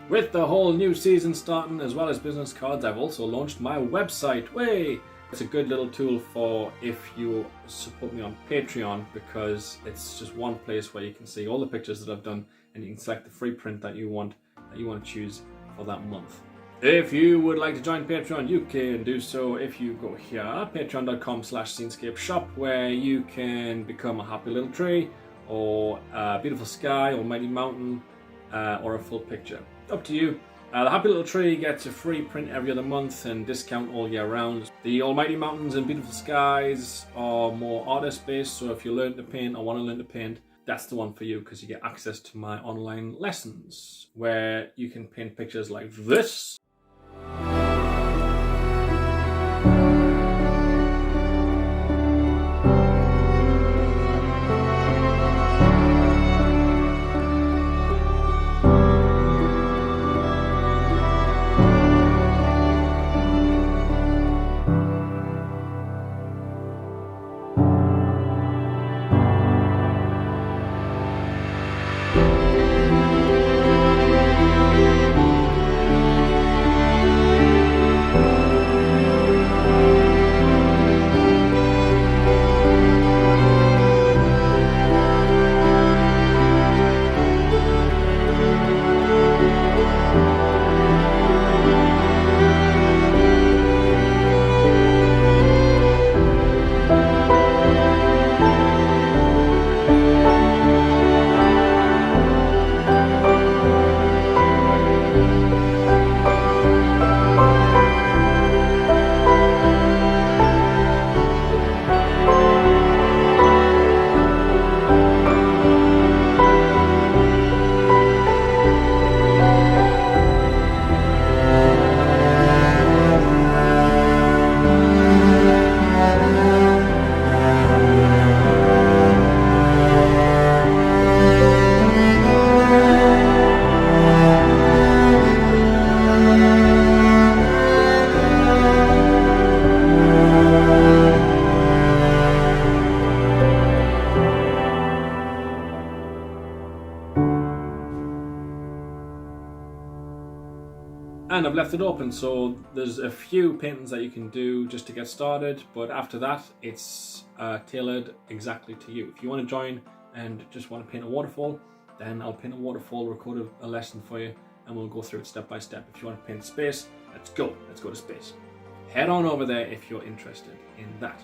With the whole new season starting, as well as business cards, I've also launched my website. Way! It's a good little tool for if you support me on Patreon, because it's just one place where you can see all the pictures that I've done, and you can select the free print that you want to choose for that month. If you would like to join Patreon, you can do so if you go here, patreon.com/Scenescapeshop, where you can become a happy little tree, or a beautiful sky, or mighty mountain, or a full picture. Up to you. The Happy Little Tree gets a free print every other month and discount all year round. The Almighty Mountains and Beautiful Skies are more artist based, so if you learn to paint or want to learn to paint, that's the one for you, because you get access to my online lessons where you can paint pictures like this. And I've left it open, so there's a few paintings that you can do just to get started, but after that it's tailored exactly to you. If you want to join and just want to paint a waterfall, then I'll paint a waterfall, record a lesson for you, and we'll go through it step by step. If you want to paint space, let's go to space. Head on over there if you're interested in that.